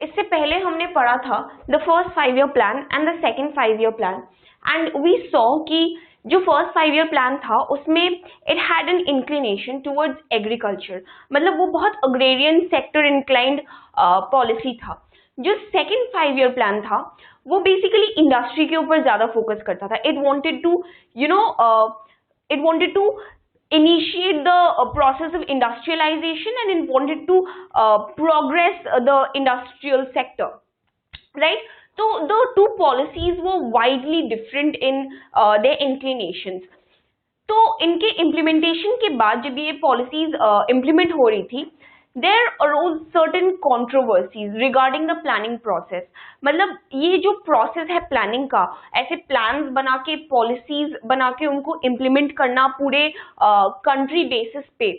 इससे पहले हमने पढ़ा था the first 5 year plan and the second 5 year plan, and we saw कि जो फर्स्ट 5 ईयर प्लान था उसमें it had an inclination towards agriculture, मतलब वो बहुत अग्रेरियन सेक्टर इंक्लाइंड पॉलिसी था। जो सेकंड 5 ईयर प्लान था वो बेसिकली इंडस्ट्री के ऊपर ज्यादा फोकस करता था। It wanted to initiate the process of industrialization, and it wanted to progress the industrial sector, right? So the two policies were widely different in their inclinations. तो इनके implementation के बाद जब ये पॉलिसीज इम्प्लीमेंट हो रही थी, there arose certain controversies regarding the planning process. मतलब ये जो प्रोसेस है प्लानिंग का, ऐसे प्लान्स बना के पॉलिसीज बना के उनको इम्प्लीमेंट करना पूरे कंट्री बेसिस पे,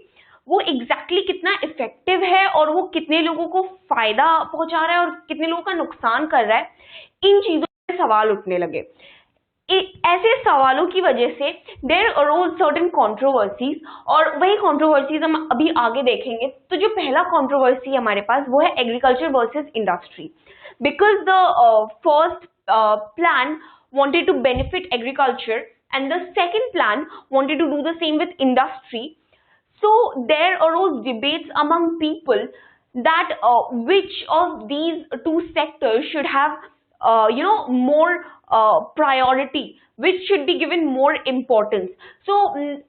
वो एग्जैक्टली कितना इफेक्टिव है और वो कितने लोगों को फायदा पहुंचा रहा है और कितने लोगों का नुकसान कर रहा है, इन चीजों पे सवाल उठने लगे। ऐसे सवालों की वजह से देयर अरोज सर्टेन कंट्रोवर्सीज, और वही कंट्रोवर्सीज हम अभी आगे देखेंगे। तो जो पहला कंट्रोवर्सी हमारे पास वो है agriculture versus industry, because the first plan wanted to benefit agriculture and the second plan wanted to do the same with industry. So there arose debates among people that which of these two sectors should have more priority, which should be given more importance. So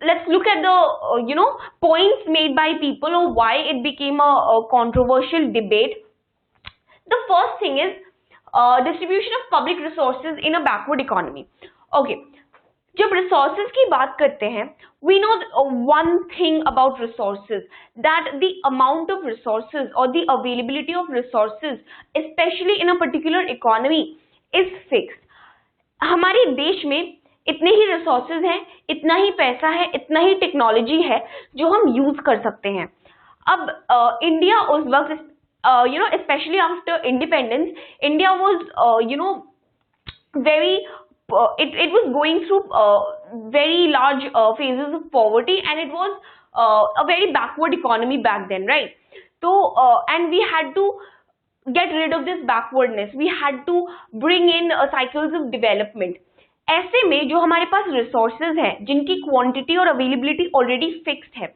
let's look at the points made by people or why it became a controversial debate. The first thing is distribution of public resources in a backward economy. Okay, जब resources की बात करते हैं, we know one thing about resources, that the amount of resources or the availability of resources, especially in a particular economy, is fixed. हमारे देश में इतने ही resources हैं, इतना ही पैसा है, इतना ही टेक्नोलॉजी है जो हम यूज कर सकते हैं। अब इंडिया उस वक्त especially after independence, India was very it was going through very large phases of poverty, and it was a very backward economy back then, right? So and we had to get rid of this backwardness, we had to bring in cycles of development. ऐसे में जो हमारे पास resources हैं जिनकी quantity और availability already fixed है,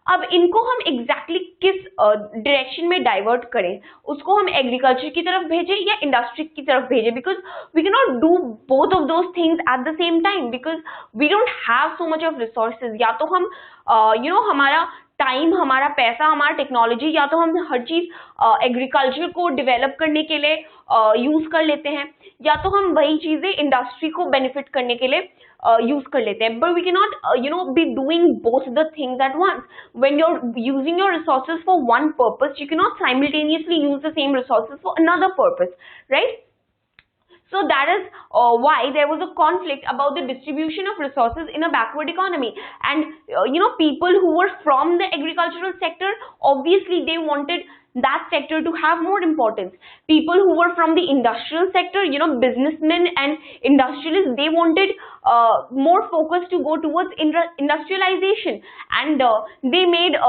अब इनको हम एग्जैक्टली किस डायरेक्शन में डाइवर्ट करें, उसको हम एग्रीकल्चर की तरफ भेजें या इंडस्ट्री की तरफ भेजें, because we can not do both of those things at the same time, because we don't have so much of resources. या तो हम हमारा टाइम, हमारा पैसा, हमारा टेक्नोलॉजी, या तो हम हर चीज एग्रीकल्चर को डेवलप करने के लिए यूज कर लेते हैं, या तो हम वही चीजें इंडस्ट्री को बेनिफिट करने के लिए यूज कर लेते हैं। But we can not be doing both the things at once. When you are using your resources for one purpose, you can not simultaneously use the same resources for another purpose, right? So that is why there was a conflict about the distribution of resources in a backward economy. And people who were from the agricultural sector, obviously they wanted that sector to have more importance. People who were from the industrial sector, businessmen and industrialists, they wanted more focus to go towards industrialization, and they made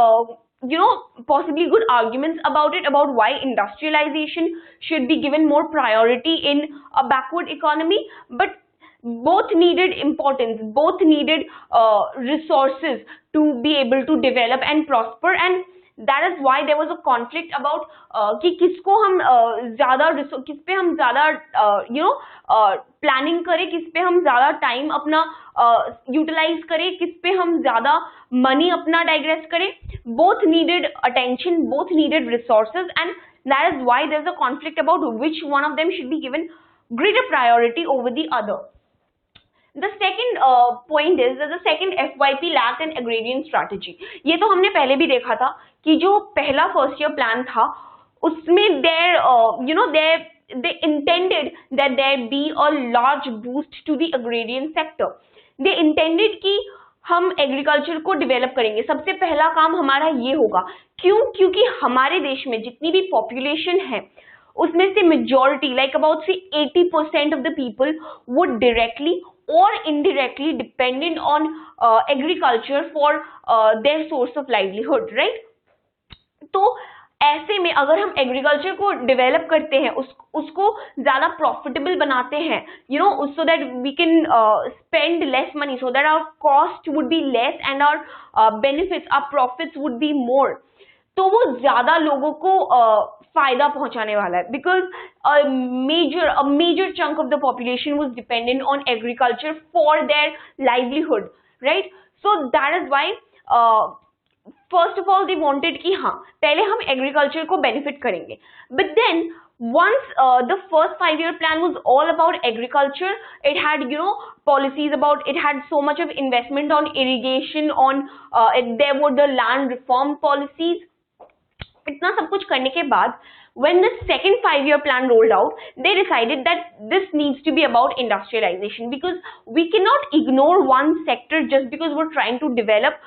possibly good arguments about it, about why industrialization should be given more priority in a backward economy. But both needed importance, both needed resources to be able to develop and prosper, and that is why there was a conflict about कि किसको हम ज्यादा किस पे हम ज्यादा planning करें, किस पे हम ज्यादा टाइम अपना यूटिलाइज करें, किस पे हम ज्यादा मनी अपना डाइग्रेस करें। Both needed attention, both needed resources, and that is why there is a conflict about which one of them should be given greater priority over the other. The second point is that the second FYP lacked an agrarian strategy. ये तो हमने पहले भी देखा था कि जो पहला फर्स्ट ईयर प्लान था उसमें they intended that there be a large boost to the agrarian sector. They intended कि हम एग्रीकल्चर को डेवलप करेंगे, सबसे पहला काम हमारा ये होगा। क्यों? क्योंकि हमारे देश में जितनी भी पॉपुलेशन है उसमें से मेजॉरिटी, लाइक अबाउट से 80% of the people would directly और indirectly dependent on agriculture for their source of livelihood, right? तो ऐसे में अगर हम एग्रीकल्चर को डेवलप करते हैं, उसको ज्यादा प्रॉफिटेबल बनाते हैं, so that we can spend less money, so that our cost would be less and our benefits, our profits would be more, तो वो ज्यादा लोगों को फायदा पहुंचाने वाला है, because major chunk of the population was dependent on agriculture for their livelihood, right? So that is why first of all they wanted कि हाँ पहले हम एग्रीकल्चर को बेनिफिट करेंगे, but then once the first 5-year plan was all about agriculture, it had policies about, it had so much of investment on irrigation, on there were the land reform policies. इतना सब कुछ करने के बाद when the second 5-year plan rolled out, they decided that this needs to be about industrialization, because we cannot ignore one sector just because we're trying to develop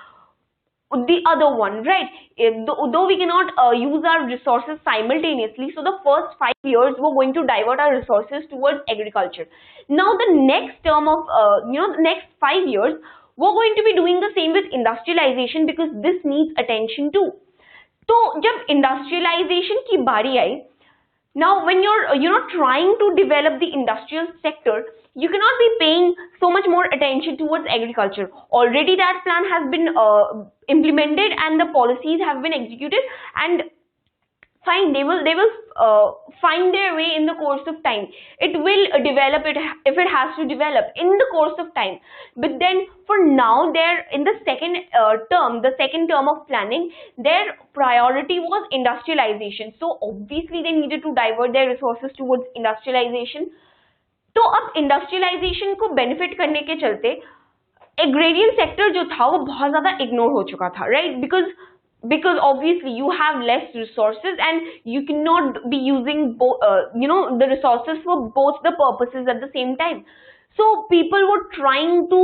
the other one, right? Though we cannot use our resources simultaneously, so the first 5 years we're going to divert our resources towards agriculture. Now the next term of the next 5 years we're going to be doing the same with industrialization, because this needs attention too. तो जब industrialization की बारी आई, now when you're trying to develop the industrial sector, you cannot be paying so much more attention towards agriculture. Already that plan has been implemented and the policies have been executed, and fine, they will find their way in the course of time. It will develop it if it has to develop in the course of time. But then for now, they're in the second term of planning, their priority was industrialization. So obviously they needed to divert their resources towards industrialization. तो अब industrialisation को benefit करने के चलते agrarian sector जो था वो बहुत ज्यादा इग्नोर हो चुका था, right? because obviously you have less resources and you cannot be using the resources for both the purposes at the same time. So people were trying to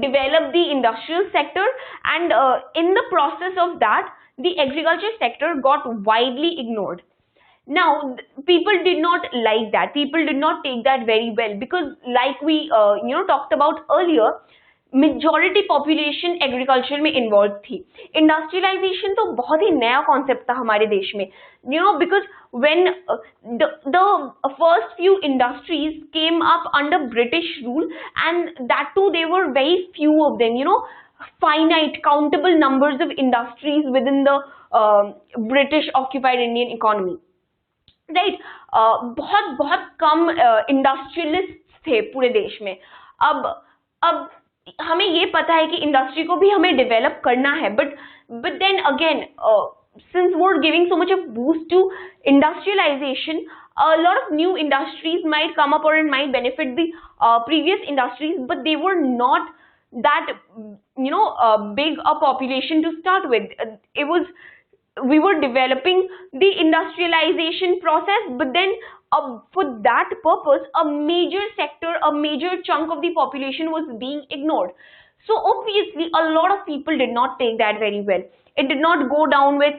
develop the industrial sector, and in the process of that the agriculture sector got widely ignored. Now people did not like that, people did not take that very well, because like we talked about earlier, majority population agriculture में involved थी. Industrialization तो बहुत ही नया concept था हमारे देश में, because when the first few industries came up under British rule, and that too they were very few of them, finite countable numbers of industries within the British occupied Indian economy, right? बहुत कम industrialist थे पूरे देश में. अब हमें ये पता है कि इंडस्ट्री को भी हमें डेवलप करना है, but then again since we're giving so much of boost to industrialization, a lot of new industries might come up or it might benefit the previous industries, but they were not that big a population to start with. We were developing the industrialization process, but then for that purpose a major sector, a major chunk of the population was being ignored. So obviously a lot of people did not take that very well. It did not go down with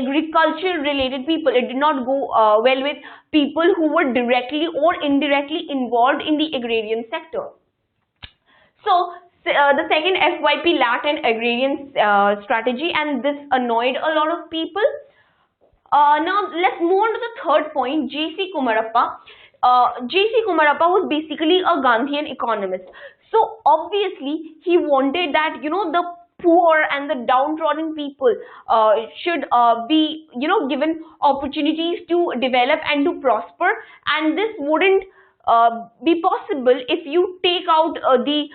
agriculture related people. It did not go well with people who were directly or indirectly involved in the agrarian sector. So the second FYP lacked an agrarian strategy, and this annoyed a lot of people. Now let's move on to the third point, J.C. Kumarappa. J.C. Kumarappa was basically a Gandhian economist. So obviously he wanted that the poor and the downtrodden people should be given opportunities to develop and to prosper, and this wouldn't be possible if you take out the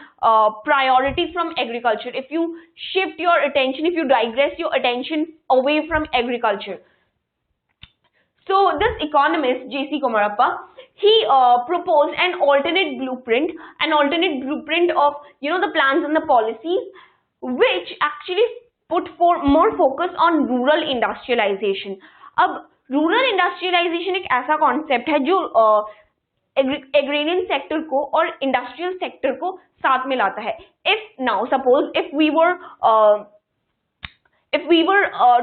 priority from agriculture, if you shift your attention, if you digress your attention away from agriculture. So this economist J.C. Kumarappa, he proposed an alternate blueprint of the plans and the policies, which actually put more focus on rural industrialization. अब rural industrialization एक ऐसा concept है जो agrarian sector को और industrial sector को साथ में लाता है. Suppose if we were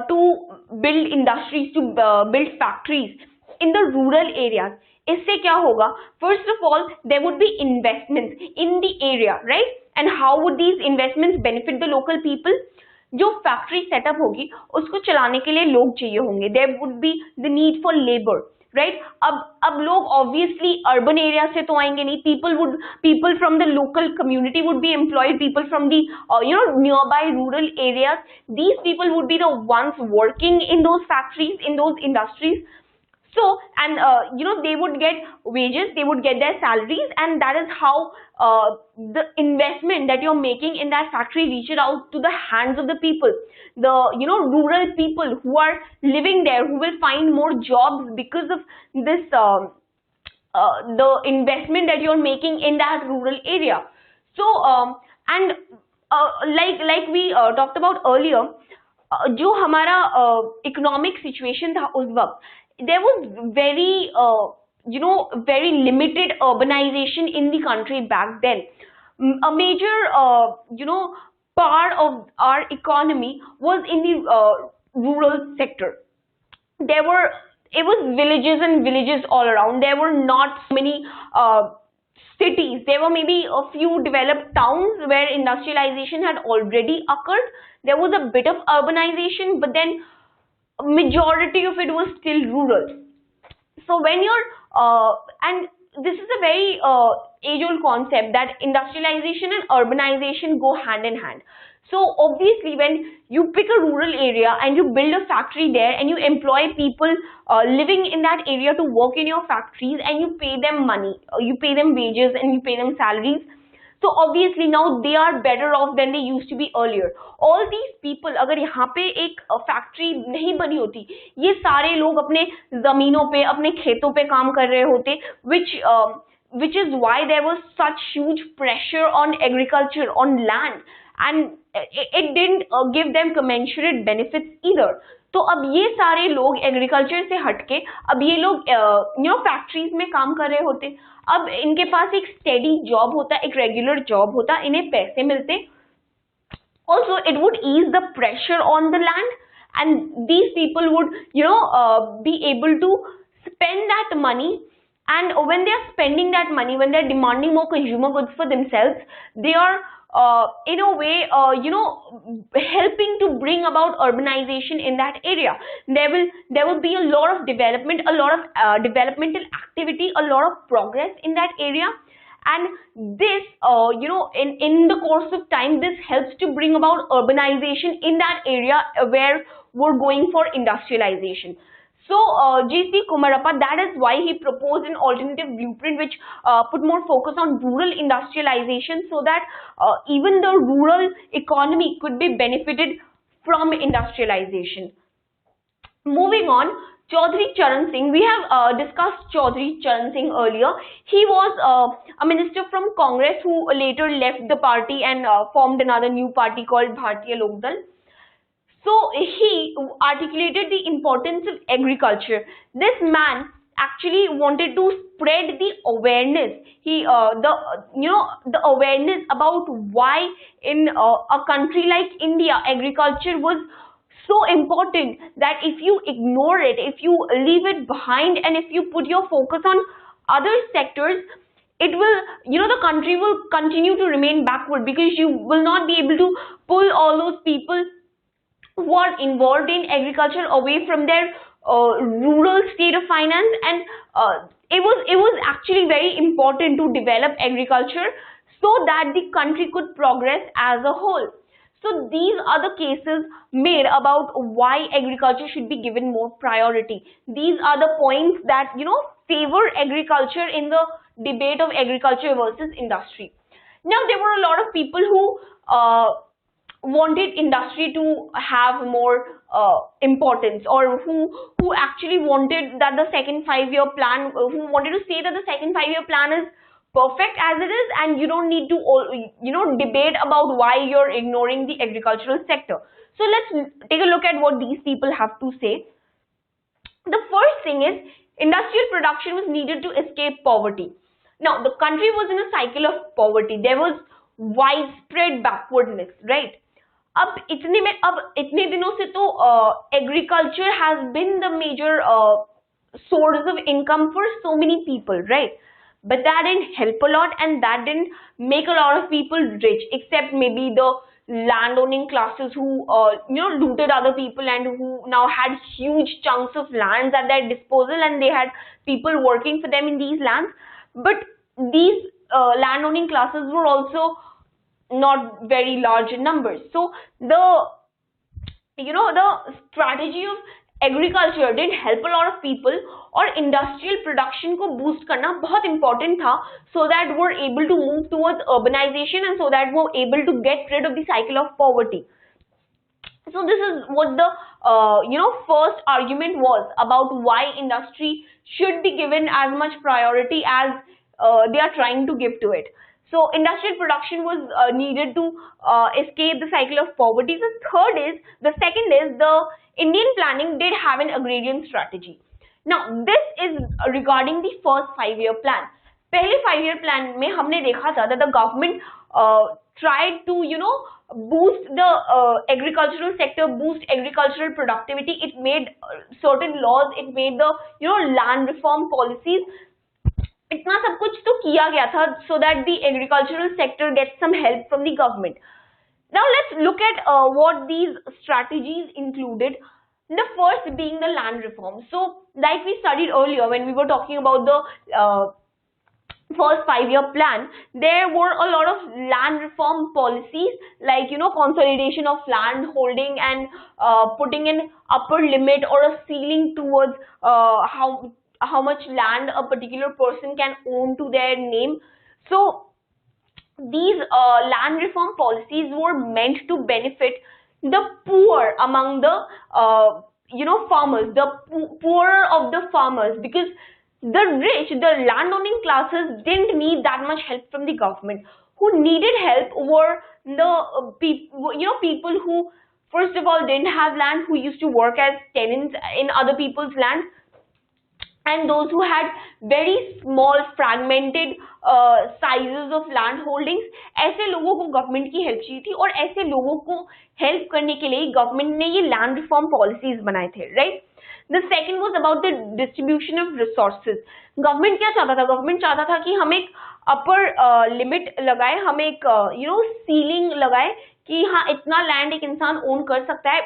to build industries, to build factories in the rural areas, इससे क्या होगा? First of all, there would be investments in the area, right? And how would these investments benefit the local people? जो factory setup होगी उसको चलाने के लिए लोग चाहिए होंगे, there would be the need for labour, right? अब लोग ऑब्वियसली अर्बन एरिया से तो आएंगे नहीं, people from the local community would be employed, people from the nearby rural areas, these people would be the ones working in those factories, in those industries. So, and they would get wages, they would get their salaries, and that is how the investment that you're making in that factory reaches out to the hands of the people, the rural people who are living there, who will find more jobs because of this the investment that you're making in that rural area. So and like we talked about earlier, जो हमारा economic situation था उस वक्त, there was very limited urbanization in the country back then. A major part of our economy was in the rural sector. It was villages and villages all around. There were not so many cities. There were maybe a few developed towns where industrialization had already occurred. There was a bit of urbanization, but then majority of it was still rural. So when you're and this is a very age-old concept that industrialization and urbanization go hand in hand. So obviously when you pick a rural area and you build a factory there and you employ people living in that area to work in your factories, and you pay them money, you pay them wages and you pay them salaries, so obviously now they are better off than they used to be earlier. All these people, अगर यहाँ पे एक factory नहीं बनी होती, ये सारे लोग अपने जमीनों पे, अपने खेतों पे काम कर रहे होते, which is why there was such huge pressure on agriculture, on land, and it didn't give them commensurate benefits either. तो अब ये सारे लोग एग्रीकल्चर से हटके अब ये लोग फैक्ट्रीज में काम कर रहे होते, अब इनके पास एक स्टेडी जॉब होता, एक रेगुलर जॉब होता, इन्हें पैसे मिलते. Also it would ease the pressure on the land, and these people would be able to spend that money. And when they are spending that money, when they are demanding more consumer goods for themselves, they are in a way helping to bring about urbanization in that area. There will be a lot of development, a lot of developmental activity, a lot of progress in that area. And this in the course of time, this helps to bring about urbanization in that area where we're going for industrialization. So J.C. Kumarappa, that is why he proposed an alternative blueprint which put more focus on rural industrialization, so that even the rural economy could be benefited from industrialization. Moving on, Chaudhry Charan Singh. We have discussed Chaudhry Charan Singh earlier. He was a minister from Congress who later left the party and formed another new party called Bharatiya Lok Dal. So he articulated the importance of agriculture. This man actually wanted to spread the awareness. The awareness about why in a country like India, agriculture was so important, that if you ignore it, if you leave it behind, and if you put your focus on other sectors, it will, the country will continue to remain backward, because you will not be able to pull all those people who are involved in agriculture away from their rural state of finance. And it was actually very important to develop agriculture so that the country could progress as a whole. So these are the cases made about why agriculture should be given more priority. These are the points that favor agriculture in the debate of agriculture versus industry. Now there were a lot of people who wanted industry to have more importance, or who actually wanted that the second 5-year plan, who wanted to say that the second 5-year plan is perfect as it is, and you don't need to debate about why you're ignoring the agricultural sector. So let's take a look at what these people have to say. The first thing is, industrial production was needed to escape poverty. Now the country was in a cycle of poverty. There was widespread backwardness, right? अब इतने दिनों से तो agriculture has been the major source of income for so many people, right? But that didn't help a lot, and that didn't make a lot of people rich, except maybe the landowning classes who looted other people and who now had huge chunks of lands at their disposal, and they had people working for them in these lands. But these landowning classes were also not very large in numbers. So the strategy of agriculture did help a lot of people, और industrial production को boost करना बहुत important था, so that we're able to move towards urbanization and so that we're able to get rid of the cycle of poverty. So this is what the first argument was about why industry should be given as much priority as they are trying to give to it. So industrial production was needed to escape the cycle of poverty. The second is the Indian planning did have an agrarian strategy. Now this is regarding the first 5-year plan. पहले 5-year plan में हमने देखा था that the government tried to boost the agricultural sector, boost agricultural productivity. It made certain laws, it made the land reform policies. इतना सब कुछ तो किया गया था so that the agricultural sector gets some help from the government. Now let's look at what these strategies included. The first being the land reform. So like we studied earlier when we were talking about the first 5-year plan, there were a lot of land reform policies like consolidation of land holding and putting an upper limit or a ceiling towards how much land a particular person can own to their name. So these land reform policies were meant to benefit the poor among the farmers, the poorer of the farmers, because the rich, the landowning classes didn't need that much help from the government. Who needed help were the people who first of all didn't have land, who used to work as tenants in other people's land, and those who had very small fragmented sizes of land holdings. ऐसे लोगों को government की help चाहिए थी, और ऐसे लोगों को हेल्प करने के लिए गवर्नमेंट ने ये लैंड रिफॉर्म पॉलिसीज बनाए थे, right. The second was about the distribution of resources. Government क्या चाहता था? गवर्नमेंट चाहता था कि हम एक अपर लिमिट लगाए, हम एक सीलिंग लगाए कि हाँ इतना लैंड एक इंसान ओन कर सकता है,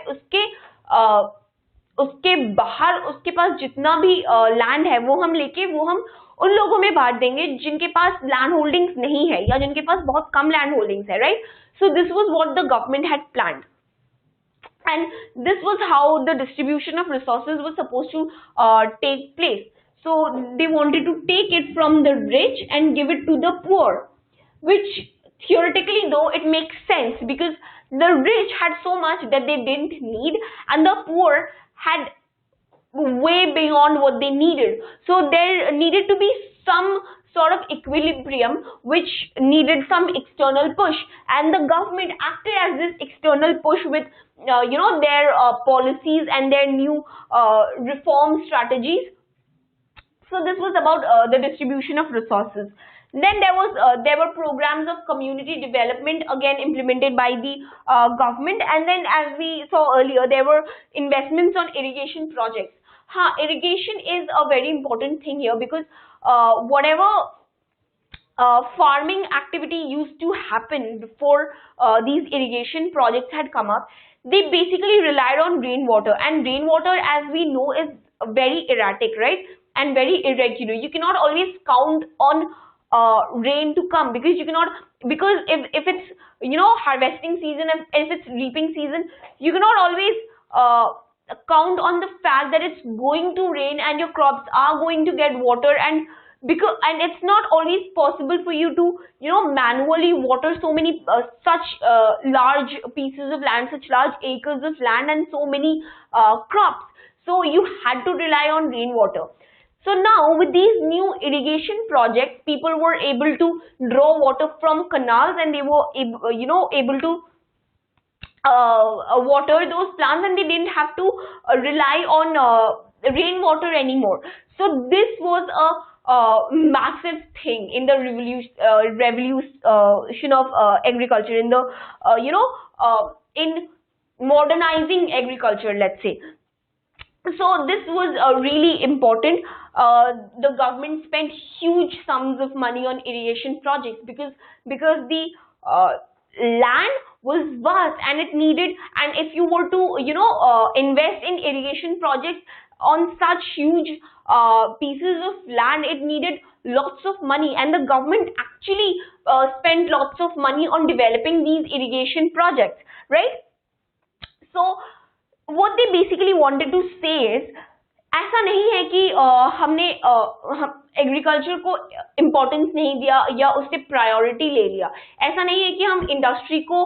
उसके बाहर उसके पास जितना भी लैंड है वो हम उन लोगों में बांट देंगे जिनके पास लैंड होल्डिंग्स नहीं है या जिनके पास बहुत कम लैंड होल्डिंग्स है, right. So this was what the government had planned, and this was how the distribution of resources was supposed to take place. So they wanted to take it from the rich and give it to the poor, which theoretically though it makes sense, because the rich had so much that they didn't need and the poor had way beyond what they needed. So there needed to be some sort of equilibrium which needed some external push, and the government acted as this external push with their policies and their new reform strategies. So this was about the distribution of resources. Then there were programs of community development again implemented by the government, and then as we saw earlier there were investments on irrigation projects. Irrigation is a very important thing here, because whatever farming activity used to happen before these irrigation projects had come up, they basically relied on rainwater, and rainwater, as we know, is very erratic, right, and very irregular. You cannot always count on rain to come, because if it's harvesting season, if it's reaping season, you cannot always count on the fact that it's going to rain and your crops are going to get water, and it's not always possible for you to manually water so many such large pieces of land, such large acres of land, and so many crops. So you had to rely on rainwater. So now with these new irrigation projects, people were able to draw water from canals, and they were able to water those plants, and they didn't have to rely on rainwater anymore. So this was a massive thing in the revolution of agriculture, in the in modernizing agriculture, let's say. So this was really important. The government spent huge sums of money on irrigation projects, because the land was vast, and it needed, and if you were to invest in irrigation projects on such huge pieces of land, it needed lots of money, and the government actually spent lots of money on developing these irrigation projects, right? So what they basically wanted to say is, ऐसा नहीं है कि हमने agriculture को importance नहीं दिया या उससे प्रायोरिटी ले लिया. ऐसा नहीं है कि हम इंडस्ट्री को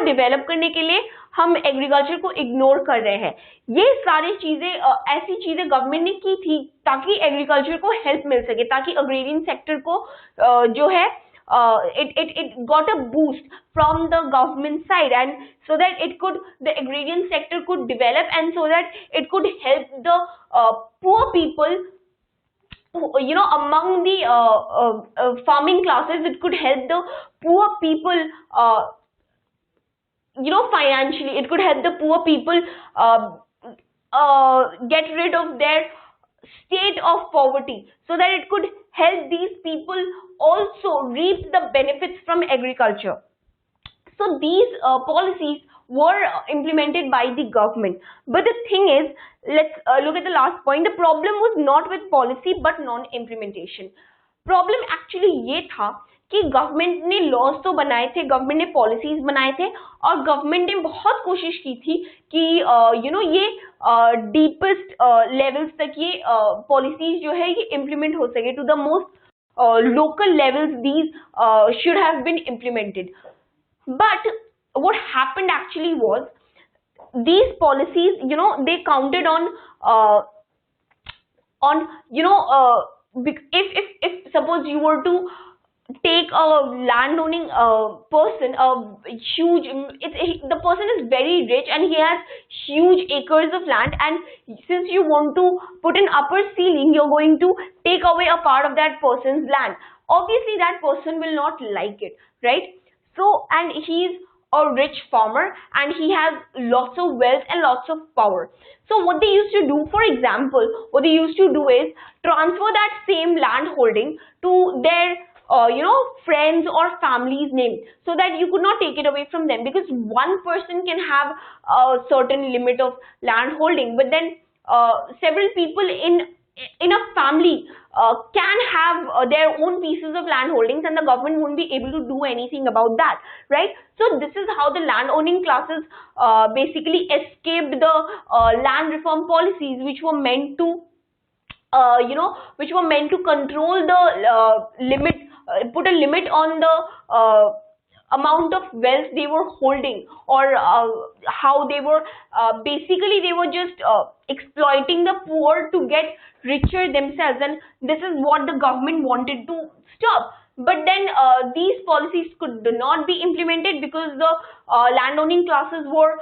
डेवलप करने के लिए हम एग्रीकल्चर को इग्नोर कर रहे हैं. ये सारी चीजें ऐसी चीजें गवर्नमेंट ने की थी ताकि एग्रीकल्चर को हेल्प मिल सके, ताकि अग्रेरियन सेक्टर को जो है it got a boost from the government side, and so that the agrarian sector could develop, and so that it could help the poor people among the farming classes. It could help the poor people financially. It could help the poor people get rid of their state of poverty, so that it could help these people also reap the benefits from agriculture. So these policies were implemented by the government. But the thing is, let's look at the last point. The problem was not with policy but non-implementation. Problem actually ये था कि government ने laws तो बनाए थे, government ने policies बनाए थे, और गवर्नमेंट ने बहुत कोशिश की थी कि ये डीपेस्ट लेवल्स तक ये पॉलिसीज जो है ये इम्प्लीमेंट हो सके, to the most local levels these should have been implemented. But what happened actually was, these policies, they counted on if suppose you were to take a landowning person, the person is very rich and he has huge acres of land, and since you want to put an upper ceiling, you're going to take away a part of that person's land. Obviously that person will not like it, right? So, and he's a rich farmer and he has lots of wealth and lots of power. So what they used to do, for example, what they used to do is transfer that same land holding to their friends or family's name, so that you could not take it away from them, because one person can have a certain limit of land holding, but then several people in a family can have their own pieces of land holdings, and the government won't be able to do anything about that, right? So this is how the land owning classes basically escaped the land reform policies, which were meant to control the limit, put a limit on the amount of wealth they were holding, or how they were basically they were just exploiting the poor to get richer themselves, and this is what the government wanted to stop. But then these policies could not be implemented because the landowning classes were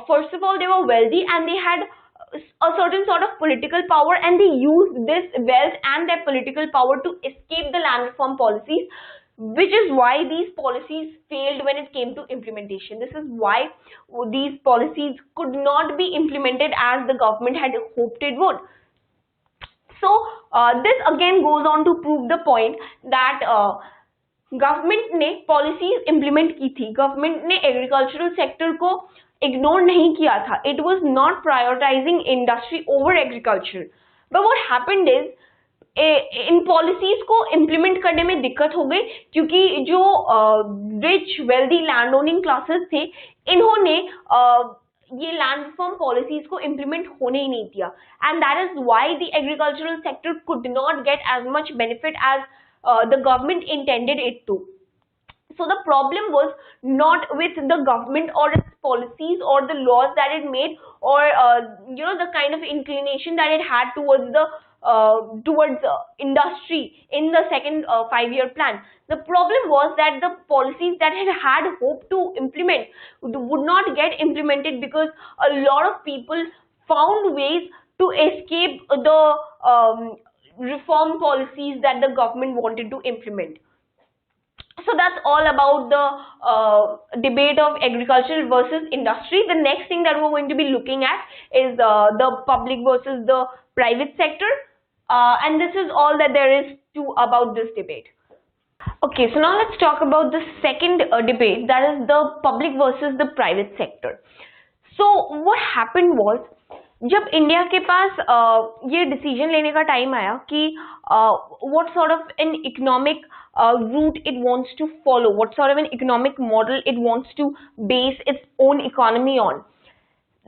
first of all, they were wealthy and they had a certain sort of political power, and they used this wealth and their political power to escape the land reform policies, which is why these policies failed when it came to implementation. This is why these policies could not be implemented as the government had hoped it would. So this again goes on to prove the point that government ने policies implement की थी, government ने agricultural sector को ignore नहीं किया था. It was not prioritising industry over agriculture. But what happened is, इन policies को इम्प्लीमेंट करने में दिक्कत हो गई, क्योंकि जो rich wealthy land owning classes थे, इन्होंने ये लैंड रिफॉर्म पॉलिसीज को इम्प्लीमेंट होने ही नहीं दिया, and that is why the agricultural sector could not get as much benefit as the government intended it to. So the problem was not with the government or its policies or the laws that it made, or the kind of inclination that it had towards the industry in the second 5-year plan. The problem was that the policies that it had hoped to implement would not get implemented, because a lot of people found ways to escape the reform policies that the government wanted to implement. So that's all about the debate of agriculture versus industry. The next thing that we're going to be looking at is the public versus the private sector, and this is all that there is to about this debate. Okay, so now let's talk about the second debate, that is the public versus the private sector. So what happened was, जब India के पास ये decision लेने का time आया कि what sort of an economic route it wants to follow, what sort of an economic model it wants to base its own economy on,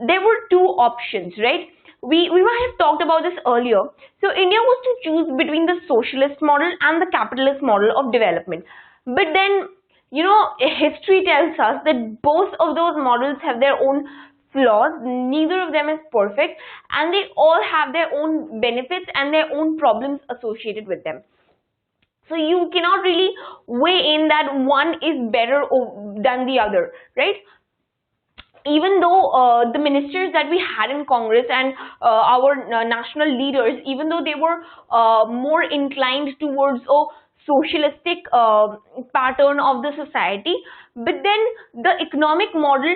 there were two options, right? We might have talked about this earlier. So India was to choose between the socialist model and the capitalist model of development. But then, history tells us that both of those models have their own flaws. Neither of them is perfect, and they all have their own benefits and their own problems associated with them. So you cannot really weigh in that one is better than the other, right? Even though the ministers that we had in Congress and our national leaders, even though they were more inclined towards a socialistic pattern of the society, but then the economic model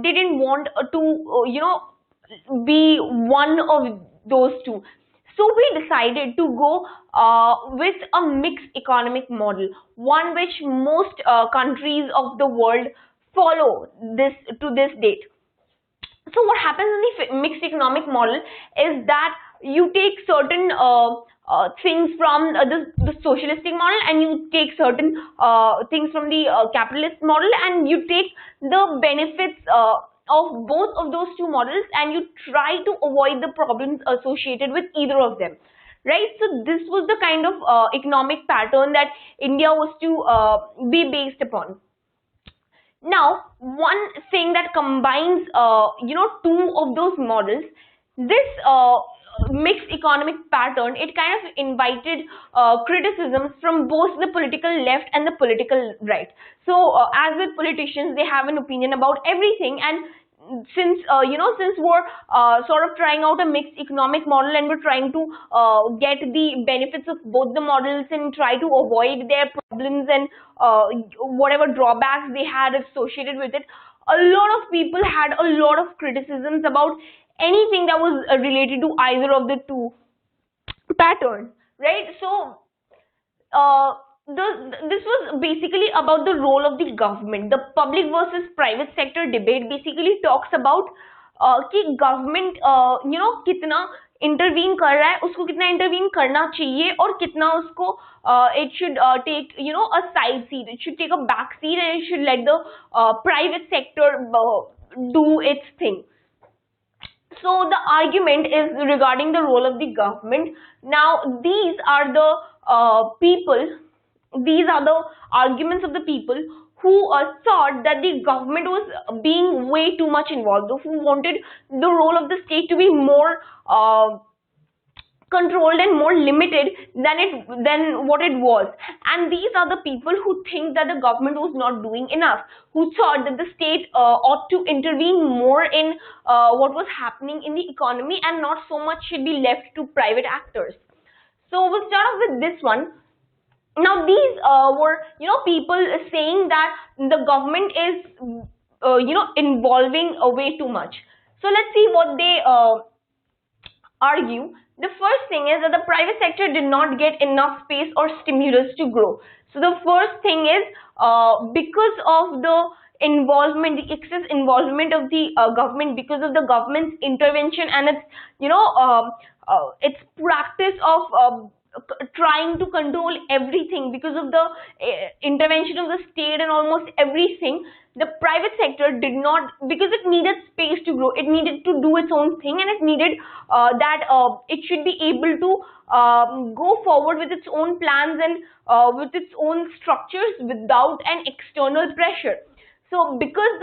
didn't want to, be one of those two. So we decided to go with a mixed economic model, one which most countries of the world follow this to this date. So what happens in the mixed economic model is that you take certain things from the socialistic model, and you take certain things from the capitalist model, and you take the benefits of both of those two models, and you try to avoid the problems associated with either of them, right? So this was the kind of economic pattern that India was to be based upon. Now, one thing that combines, two of those models, this mixed economic pattern, it kind of invited criticisms from both the political left and the political right. So, as with politicians, they have an opinion about everything, and since we're sort of trying out a mixed economic model, and we're trying to get the benefits of both the models and try to avoid their problems and whatever drawbacks they had associated with it, a lot of people had a lot of criticisms about anything that was related to either of the two pattern, right? So uh, this was basically about the role of the government. The public versus private sector debate basically talks about कि government कितना intervene कर रहा है, उसको कितना intervene करना चाहिए, और कितना उसको it should take a side seat, it should take a back seat, and it should let the private sector do its thing. So the argument is regarding the role of the government. Now these are the people, these are the arguments of the people who thought that the government was being way too much involved, who wanted the role of the state to be more controlled and more limited than what it was. And these are the people who think that the government was not doing enough, who thought that the state ought to intervene more in what was happening in the economy, and not so much should be left to private actors. So we'll start off with this one. Now these were people saying that the government is involving way too much. So let's see what they argue. The first thing is that the private sector did not get enough space or stimulus to grow. So the first thing is because of the involvement, the excess involvement of the government, because of the government's intervention and its practice of trying to control everything, because of the intervention of the state and almost everything, the private sector did not, because it needed space to grow, it needed to do its own thing, and it needed that it should be able to go forward with its own plans and with its own structures without an external pressure. So because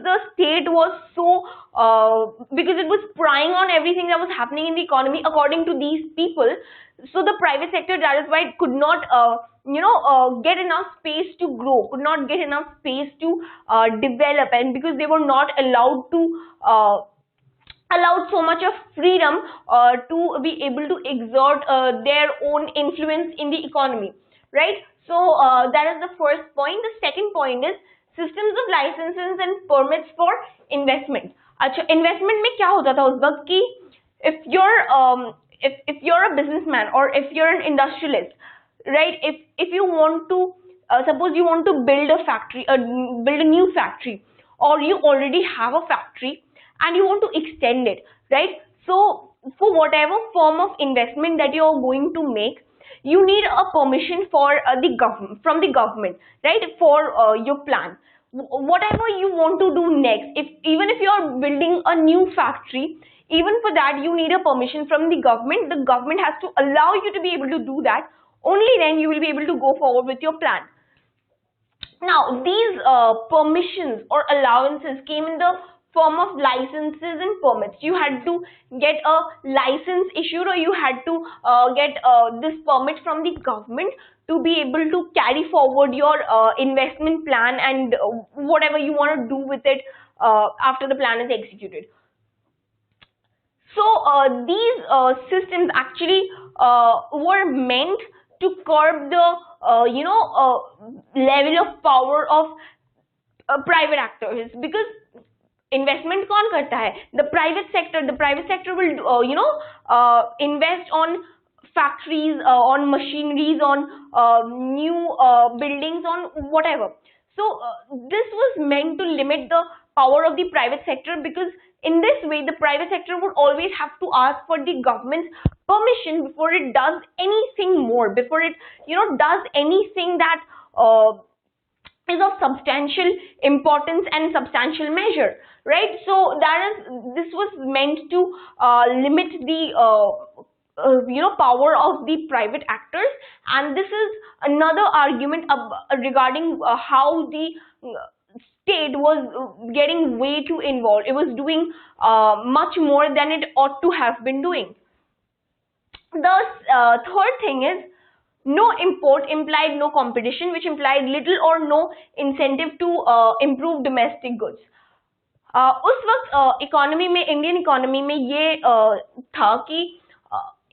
the state was so because it was prying on everything that was happening in the economy according to these people, so the private sector, that is why it could not get enough space to grow, could not get enough space to develop, and because they were not allowed to allowed so much of freedom to be able to exert their own influence in the economy, right? So that is the first point. The second point is systems of licenses and permits for investment. अच्छा, investment में क्या होता था उस वक्त कि if you're a businessman or if you're an industrialist, right? If you want to suppose you want to build a factory, build a new factory, or you already have a factory and you want to extend it, right? So for whatever form of investment that you're going to make, you need a permission for the government, from the government, right, for your plan. Whatever you want to do next, if even if you're building a new factory, even for that you need a permission from the government. The government has to allow you to be able to do that. Only then you will be able to go forward with your plan. Now, these permissions or allowances came in the form of licenses and permits. You had to get a license issued, or you had to get this permit from the government to be able to carry forward your investment plan and whatever you want to do with it after the plan is executed. So these systems actually were meant to curb the level of power of private actors, because investment कौन करता है? The private sector will invest on factories, on machineries, on new buildings, on whatever. So this was meant to limit the power of the private sector, because in this way the private sector would always have to ask for the government's permission before it does anything more, before it does anything that is of substantial importance and substantial measure, right? So this was meant to limit the power of the private actors. And this is another argument regarding how the state was getting way too involved. It was doing much more than it ought to have been doing. The third thing is, no import implied no competition, which implied little or no incentive to improve domestic goods. उस वक्त economy में, Indian economy में ये था कि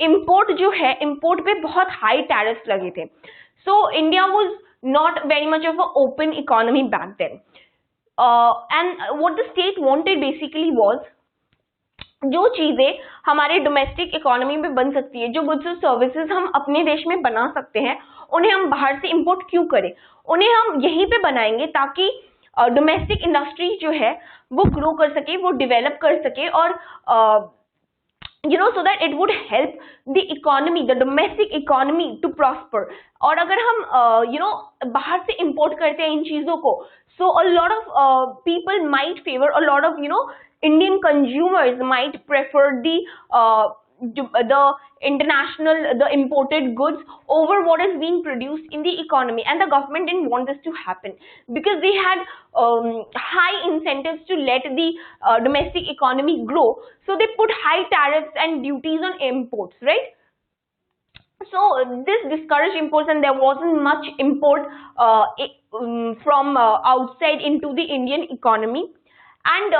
import जो है, import पे बहुत हाई टैरिफ्स लगे थे. So India was not very much of a open economy back then, and what the state wanted basically was, जो चीजें हमारे डोमेस्टिक इकोनॉमी में बन सकती है, जो गुड्स और सर्विसेज हम अपने देश में बना सकते हैं, उन्हें हम बाहर से इंपोर्ट क्यों करें? उन्हें हम यहीं पे बनाएंगे ताकि डोमेस्टिक इंडस्ट्री जो है वो ग्रो कर सके, वो डेवलप कर सके, और so that it would help the economy, the domestic economy to prosper. और अगर हम बाहर से import करते हैं इन चीजों को, so a lot of people might favor, a lot of Indian consumers might prefer the international, the imported goods over what is being produced in the economy. And the government didn't want this to happen, because they had high incentives to let the domestic economy grow. So they put high tariffs and duties on imports, right? So this discouraged imports, and there wasn't much import from outside into the Indian economy. And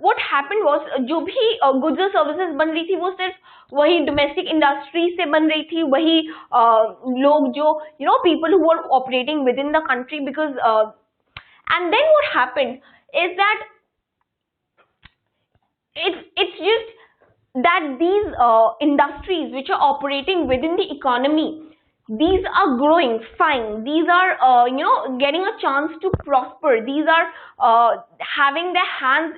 what happened was, जो भी goods और services बन रही थी वो सिर्फ वही domestic industry से बन रही थी, वही लोग जो people who were operating within the country, because and then what happened is that it's just that these industries which are operating within the economy, these are growing fine, these are getting a chance to prosper, these are having their hands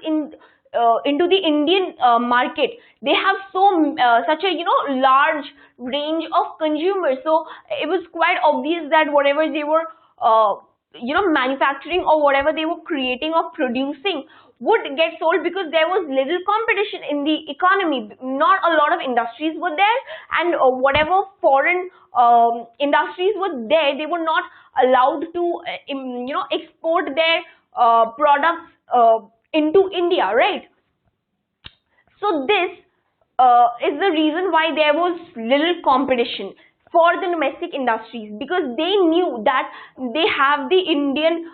into the Indian market. They have such a large range of consumers, so it was quite obvious that whatever they were manufacturing, or whatever they were creating or producing, would get sold, because there was little competition in the economy. Not a lot of industries were there, and whatever foreign industries were there, they were not allowed to export their products into India, right? So this is the reason why there was little competition for the domestic industries, because they knew that they have the Indian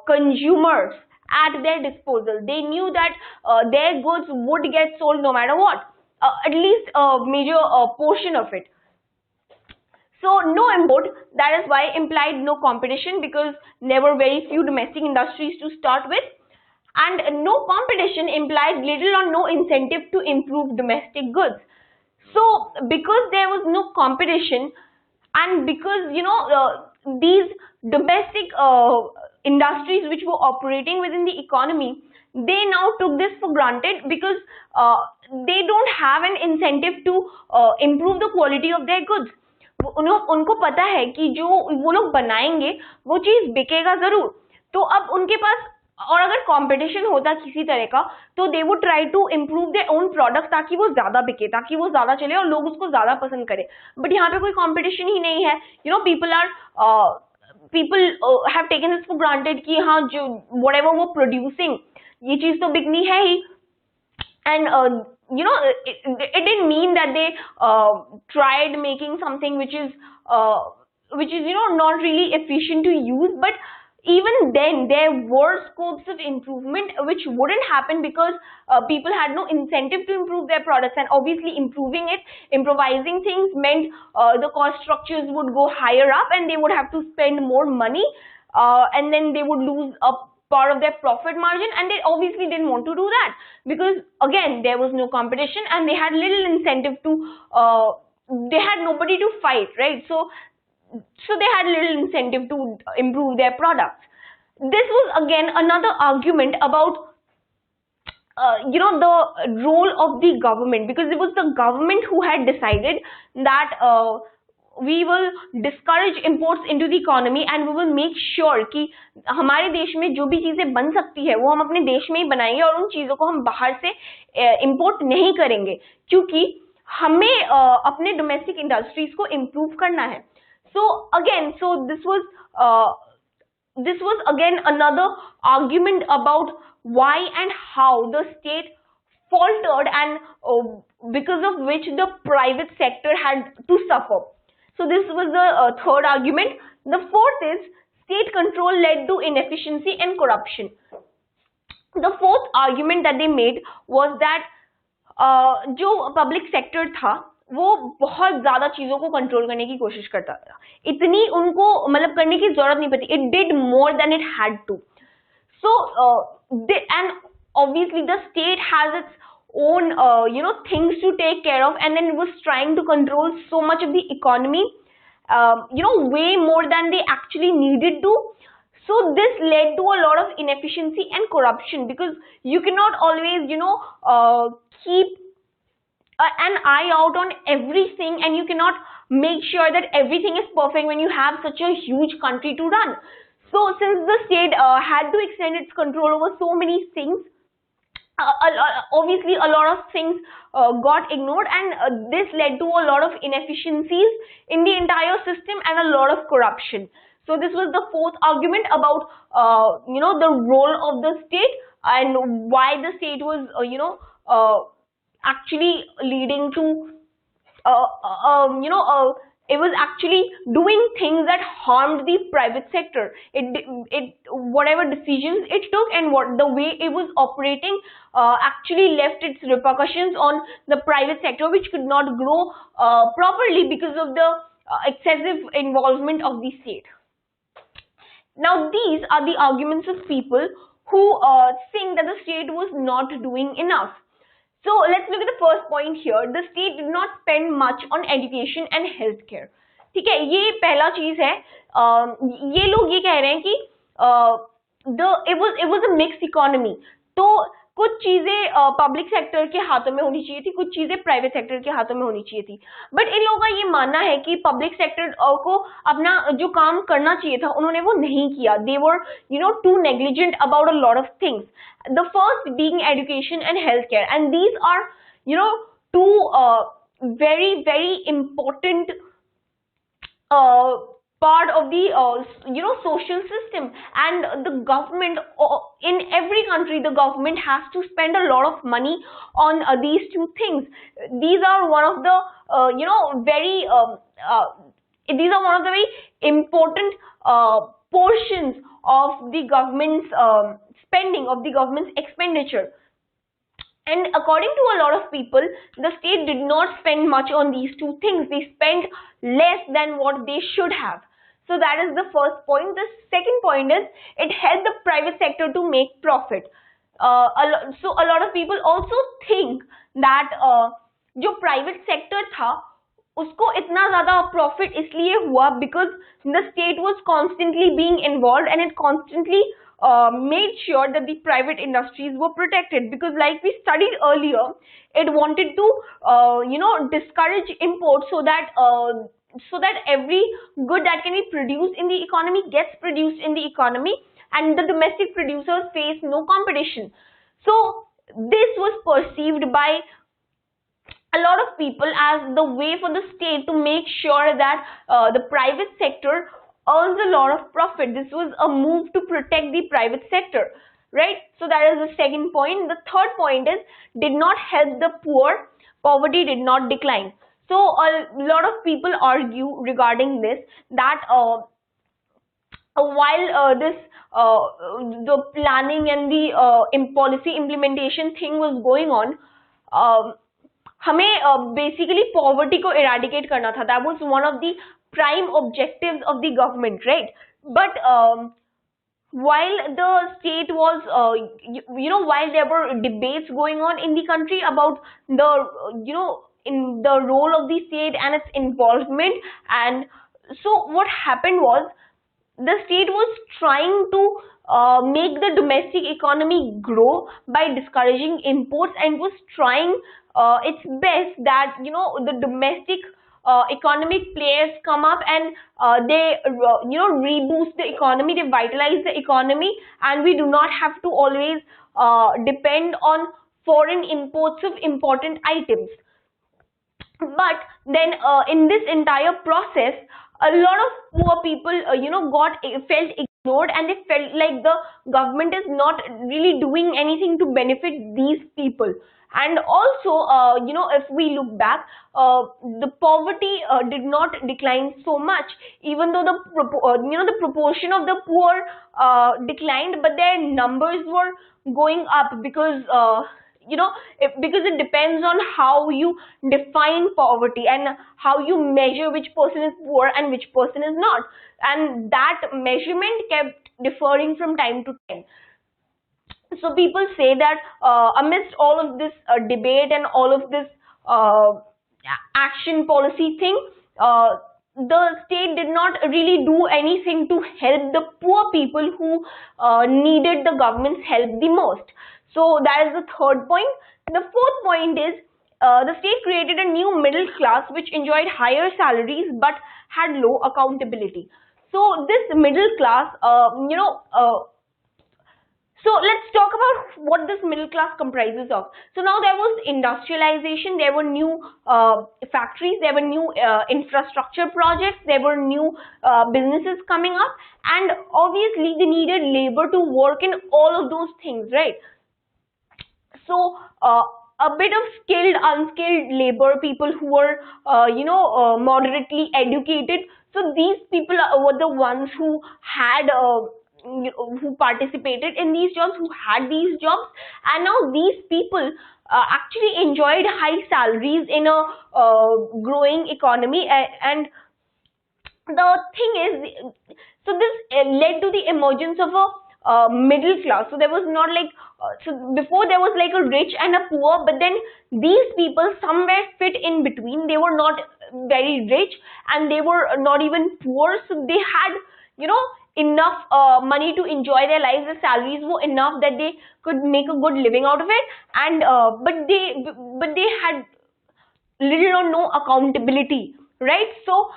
consumers at their disposal. They knew that their goods would get sold no matter what, at least a major portion of it. So no import, that is why implied no competition, because there were very few domestic industries to start with, and no competition implied little or no incentive to improve domestic goods. So because there was no competition and because these domestic industries which were operating within the economy, they now took this for granted because they don't have an incentive to improve the quality of their goods. उनको पता है कि जो वो लोग बनाएंगे वो चीज बिकेगा जरूर, तो अब उनके पास, और अगर कंपटीशन होता किसी तरह का, तो they would try to improve their own product ताकि वो ज्यादा बिके, ताकि वो ज्यादा चले और लोग उसको ज्यादा पसंद करें. बट यहाँ पे कोई कंपटीशन ही नहीं है. People have taken this for granted कि हाँ जो व्हाटएवर वो प्रोड्यूसिंग, ये चीज तो बिकनी है ही. And it didn't mean that they tried making something which is not really efficient to use, but even then there were scopes of improvement which wouldn't happen because people had no incentive to improve their products. And obviously improvising things meant the cost structures would go higher up and they would have to spend more money, and then they would lose a part of their profit margin, and they obviously didn't want to do that because again there was no competition and they had little incentive to they had nobody to fight, right? So they had little incentive to improve their products. This was again another argument about the role of the government, because it was the government who had decided that we will discourage imports into the economy and we will make sure कि हमारे देश में जो भी चीजें बन सकती है वो हम अपने देश में ही बनाएंगे और उन चीजों को हम बाहर से इंपोर्ट नहीं करेंगे, क्योंकि हमें अपने डोमेस्टिक इंडस्ट्रीज को इम्प्रूव करना है. So this was again another argument about why and how the state faltered, and because of which the private sector had to suffer. So this was the third argument. The fourth is state control led to inefficiency and corruption. The fourth argument that they made was that जो public sector था वो बहुत ज्यादा चीजों को control करने की कोशिश करता था. इतनी उनको मतलब करने की जरूरत नहीं पड़ती. It did more than it had to. So and obviously the state has its own things to take care of, and then it was trying to control so much of the economy way more than they actually needed to. So this led to a lot of inefficiency and corruption, because you cannot always keep an eye out on everything, and you cannot make sure that everything is perfect when you have such a huge country to run. So since the state had to extend its control over so many things, obviously a lot of things got ignored, and this led to a lot of inefficiencies in the entire system and a lot of corruption. So this was the fourth argument about the role of the state and why the state was actually leading to it was actually doing things that harmed the private sector. It whatever decisions it took and the way it was operating actually left its repercussions on the private sector, which could not grow properly because of the excessive involvement of the state. Now these are the arguments of people who think that the state was not doing enough. So let's look at the first point here. The state did not spend much on education and healthcare. ठीक है, ये पहला चीज है. ये लोग ये कह रहे हैं कि it was a mixed economy. तो कुछ चीजें पब्लिक सेक्टर के हाथों में होनी चाहिए थी, कुछ चीजें प्राइवेट सेक्टर के हाथों में होनी चाहिए थी. बट इन लोगों का ये मानना है कि पब्लिक सेक्टर को अपना जो काम करना चाहिए था उन्होंने वो नहीं किया. They were too negligent about a lot of things. The first being education and healthcare, and these are two very very important part of the social system, and the government in every country, the government has to spend a lot of money on these two things. These are one of the very important portions of the government's spending, of the government's expenditure. And according to a lot of people, the state did not spend much on these two things. They spent less than what they should have. So that is the first point. The second point is it helped the private sector to make profit. So a lot of people also think that जो private sector था उसको इतना ज्यादा profit इसलिए हुआ because the state was constantly being involved and it constantly made sure that the private industries were protected, because like we studied earlier, it wanted to discourage imports so that every good that can be produced in the economy gets produced in the economy and the domestic producers face no competition. So this was perceived by a lot of people as the way for the state to make sure that the private sector earns a lot of profit. This was a move to protect the private sector, right? So that is the second point. The third point is, did not help the poor, poverty did not decline. So a lot of people argue regarding this, that while this the planning and the policy implementation thing was going on, हमें basically poverty को eradicate करना था. That was one of the prime objectives of the government, right? But while the state was while there were debates going on in the country about the in the role of the state and its involvement, and so what happened was, the state was trying to make the domestic economy grow by discouraging imports, and was trying its best that the domestic economic players come up and they reboost the economy, they vitalize the economy, and we do not have to always depend on foreign imports of important items. But then in this entire process, a lot of poor people felt ignored, and they felt like the government is not really doing anything to benefit these people. And also if we look back, the poverty did not decline so much, even though the proportion of the poor declined, but their numbers were going up, because because it depends on how you define poverty and how you measure which person is poor and which person is not, and that measurement kept differing from time to time. So people say that amidst all of this debate and all of this action policy thing, the state did not really do anything to help the poor people who needed the government's help the most. So that is the third point. The fourth point is, the state created a new middle class which enjoyed higher salaries but had low accountability. So this middle class, so let's talk about what this middle class comprises of. So now there was industrialization, there were new factories, there were new infrastructure projects, there were new businesses coming up, and obviously they needed labor to work in all of those things, right? So a bit of skilled, unskilled labor, people who were moderately educated. So these people were the ones who had who participated in these jobs, who had these jobs, and now these people actually enjoyed high salaries in a growing economy. And the thing is, so this led to the emergence of a middle class. So there was not like so before there was like a rich and a poor, but then these people somewhere fit in between. They were not very rich and they were not even poor, so they had enough money to enjoy their lives. The salaries were enough that they could make a good living out of it, and but they had little or no accountability, right? So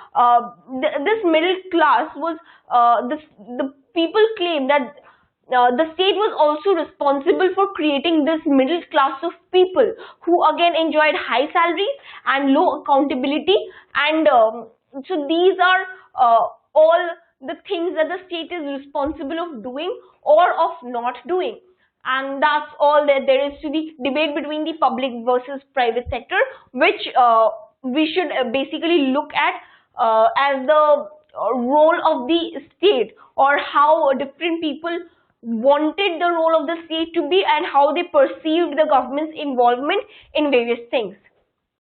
this middle class was the people claim that the state was also responsible for creating this middle class of people who again enjoyed high salaries and low accountability, and so these are all the things that the state is responsible of doing or of not doing. And that's all that there is to the debate between the public versus private sector, which we should basically look at as the role of the state, or how different people wanted the role of the state to be and how they perceived the government's involvement in various things.